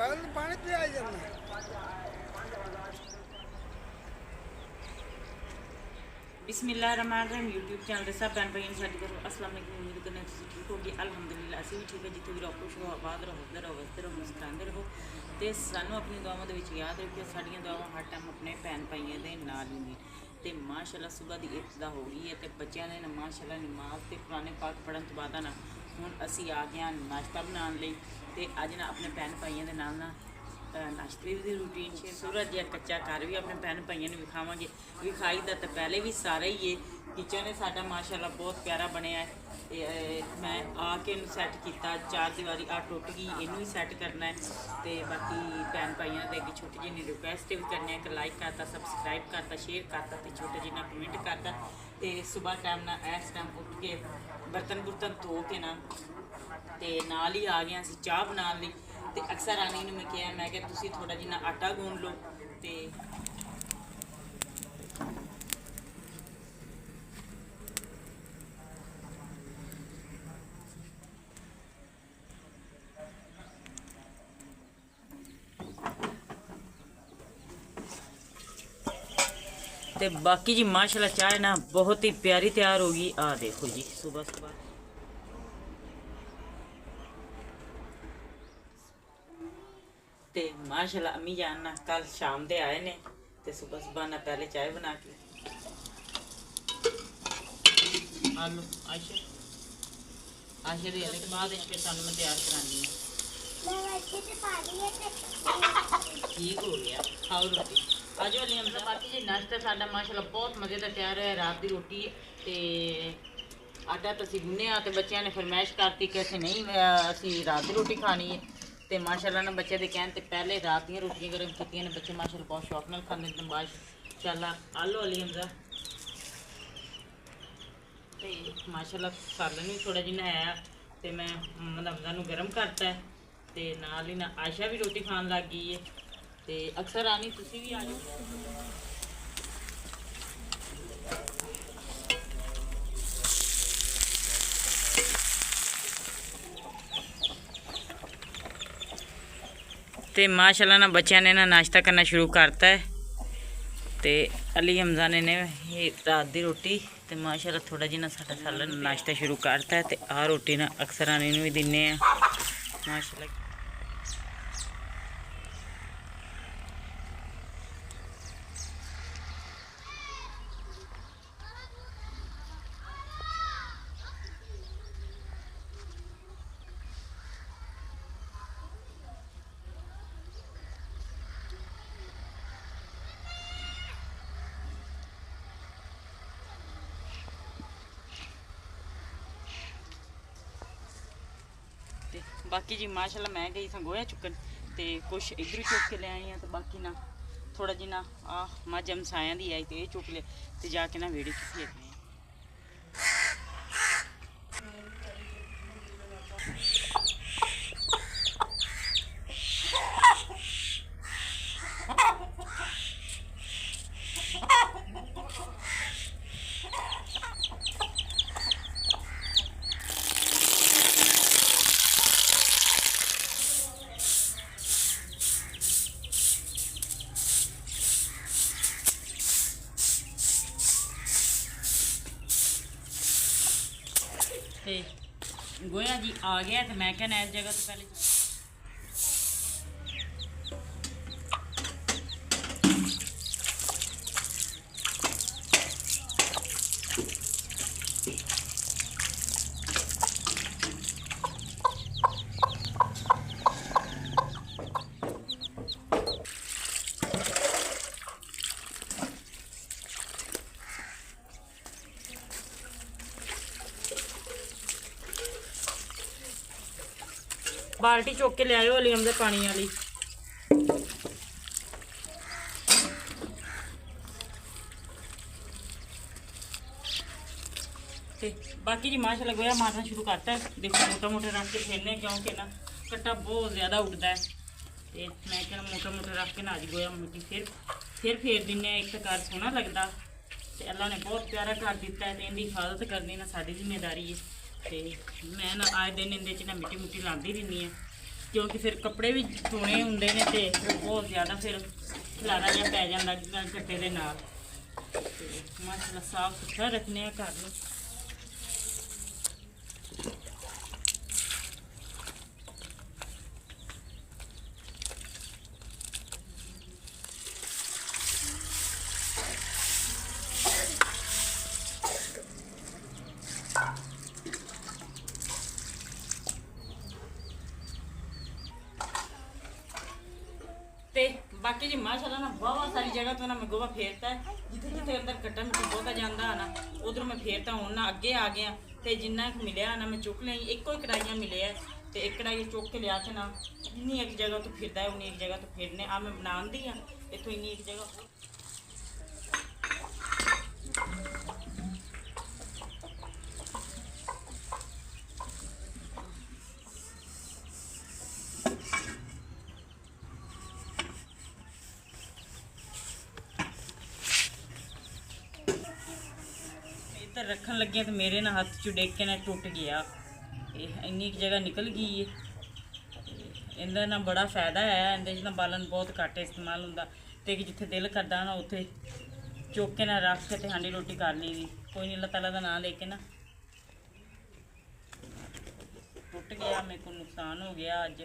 पानी पे आ जाना। बिस्मिल्लाहिर्रहमानिर्रहीम यूट्यूब चैनल के सब भैन भाई साडी करो अस्सलाम वालेकुम। उम्मीद करने तुसीं ठीक होगे। अल्हम्दुलिल्लाह असीं भी ठीक है। जिथे भी रहो खुश रहो, आबाद रहो, हसदे रहो, वसदे रहो, मुस्कुरांदे रहो ते सानू अपनी दुआवां दे विच याद रखियो। साडीआं दुआवां हर टाइम अपने भैन भाइयों दे नाल हुंदी ते माशाअल्लाह सुबह दी इब्तिदा हो गई है ते बच्चों ने माशाअल्लाह नमाज ते कुरान पाक पढ़न तो बाद ना हुण असीं आ गए हां नाश्ता बनाउण लई ते अज ना अपने भैन भाइयों दे नाल ना नाश्ते की रूटीन से सूरज या कच्चा घर भी अपने भैन भाइयों ने विखावे विखाई का तो पहले भी सारा ही है। किचन है साडा माशाअल्लाह बहुत प्यारा बनया है। मैं आके सैट किया, चार दीवारी आ टुट गई, इनू ही सैट करना है। तो बाकी भैन भाइयों के अगे छोटी जी रिक्वेस्ट भी करने कि लाइक करता, सबसक्राइब करता, शेयर करता तो छोटा जिन्ना कमेंट करता। तो सुबह टाइम ना इस टाइम उठ के बर्तन बुर्तन धो के ना तो नाल ही आ गया चाह बना ली। तो अक्सर रानी ने मैं कहा मैं तुसी थोड़ा जिन्ना आटा गूंद लो ते बाकी जी माशाल्लाह चाय ना बहुत ही प्यारी तैयार होगी। आ देखो जी सुबह सुबह ते माशाल्लाह अम्मी जान ना कल शाम दे आए ने ते सुबह सुबह ना पहले चाय बना के आलू आशा आशा दे के बाद फिर सानू मैं तैयार करानी है। ठीक हो गया खाओ रोटी आज वाली हम बाकी जी नाश्ता साडा माशाल्लाह बहुत मज़े का तैयार है। रात की रोटी ते आटा तो असीं गुन्निया ते बच्चों ने फरमाइश करती कि असीं नहीं असीं रात की रोटी खानी है। तो माशाल्लाह ना बच्चे के कहने पहले रात दी रोटियां गर्म कीतियां ने। बच्चे माशाल्लाह बहुत शौक नाल खांदे ने। माशाल्लाह आलू वाली हमदा ते माशाल्लाह सालन भी थोड़ा जिन्ना है तो मैं हमदा नूं गर्म करता है। तो नाल ही ना आयशा भी रोटी खान लग गई है। तो अक्सर आनी तुसी भी आ जाओ। तो माशाल्लाह ना बच्चों ने ना नाश्ता करना शुरू करता है। तो अली हमजा ने ये रात की रोटी तो माशाल्लाह थोड़ा जिन्ना साडा सालन नाश्ता शुरू करता है। तो आ रोटी ना अक्सर आने भी दिन्ने माशाल्लाह। बाकी जी माशाल्लाह मैं गई संगोया चुकन तो कुछ इधर चुक के ले आई हैं। तो बाकी ना थोड़ा जी ना मझ हमसाया दी आई तो ये चुक ले तो जाके ना वेड़ी चुकी हैं। तो गोया जी आ गया तो मैं कहना इस जगह तो पहले बाल्टी चुक के ले आयो अली हमदे पानी वाली। बाकी जी माशाल्लाह गोया मारना शुरू करता है। देखो मोटा मोटा रख के फेरने क्योंकि ना कट्टा बहुत ज़्यादा उड़ता है। तो मैं क्या मोटा मोटा रख के ना जी गोया मिट्टी फिर फेर दिने। एक तो घर सोहना लगता तो अल्लाह ने बहुत प्यारा कर दिता है। तो इनकी हिफाजत करनी ना साड़ी जिम्मेदारी है। तो मैं ना आए दिन इहदे च ना मिट्टी मुट्टी लाती रहनी है। ਕਿਉਂਕਿ ਫਿਰ ਕੱਪੜੇ ਵੀ ਧੋਣੇ ਹੁੰਦੇ ਨੇ ਤੇ ਬਹੁਤ ਜ਼ਿਆਦਾ ਫਿਰ ਖਲਾਰਾ ਜਿਹਾ ਪੈ ਜਾਂਦਾ ਗੱਟੇ ਦੇ ਨਾਲ। ਤੇ ਮਸਾਲਾ ਸਾਫ ਸੁਥਰਾ ਰੱਖਣੇ ਆ ਘਰ ਨੂੰ। ਤੇ ਬਾਕੀ ਜੀ ਮਾਸ਼ਾਅੱਲਾ ਨਾ ਬਹੁਤ ਸਾਰੀ ਜਗ੍ਹਾ ਤੋਂ ਨਾ ਮੈਂ ਗੋਹਾ ਫੇਰਤਾ ਹੈ। ਜਿੱਥੇ ਜਿੱਥੇ ਅੰਦਰ ਕੱਟਾ ਮਿੱਟੀ ਬਹੁਤਾ ਜਾਂਦਾ ਨਾ ਉਧਰ ਮੈਂ ਫੇਰਤਾ। ਹੁਣ ਨਾ ਅੱਗੇ ਆ ਗਿਆ ਤੇ ਜਿੰਨਾ ਕੁ ਮਿਲਿਆ ਨਾ ਮੈਂ ਚੁੱਕ ਲਈ। ਇੱਕੋ ਹੀ ਕੜਾਈਆਂ ਮਿਲਿਆ ਤੇ ਇੱਕ ਕੜਾਈ ਚੁੱਕ ਕੇ ਲਿਆ ਕੇ ਨਾ ਜਿੰਨੀ ਇੱਕ ਜਗ੍ਹਾ ਤੋਂ ਫਿਰਦਾ ਹੈ ਉਨੀ ਇੱਕ ਜਗ੍ਹਾ ਤੋਂ ਫੇਰਨੇ ਆ। ਮੈਂ ਬਣਾਉਂਦੀ ਆ ਇੱਥੋਂ ਇੰਨੀ ਇੱਕ ਜਗ੍ਹਾ। ਇੱਧਰ ਰੱਖਣ ਲੱਗਿਆ ਤੇ ਮੇਰੇ ਨਾਲ ਹੱਥ 'ਚ ਡਿੱਗ ਕੇ ਨਾ ਟੁੱਟ ਗਿਆ। ਇਹ ਇੰਨੀ ਕੁ ਜਗ੍ਹਾ ਨਿਕਲ ਗਈ ਹੈ। ਇਹਦਾ ਨਾ ਬੜਾ ਫਾਇਦਾ ਹੈ। ਇਹਦੇ 'ਚ ਨਾ ਬਾਲਣ ਬਹੁਤ ਘੱਟ ਇਸਤੇਮਾਲ ਹੁੰਦਾ ਤੇ ਜਿੱਥੇ ਦਿਲ ਕਰਦਾ ਨਾ ਉੱਥੇ ਚੁੱਕ ਕੇ ਨਾ ਰੱਖ ਕੇ ਤੇ ਹਾਂਡੀ ਰੋਟੀ ਕਰ ਲਈਦੀ। ਕੋਈ ਨਹੀਂ, ਅੱਲਾਹ ਤਾਲਾ ਦਾ ਨਾਂ ਲੈ ਕੇ ਨਾ। ਟੁੱਟ ਗਿਆ, ਮੇਰੇ ਕੋਲ ਨੁਕਸਾਨ ਹੋ ਗਿਆ ਅੱਜ।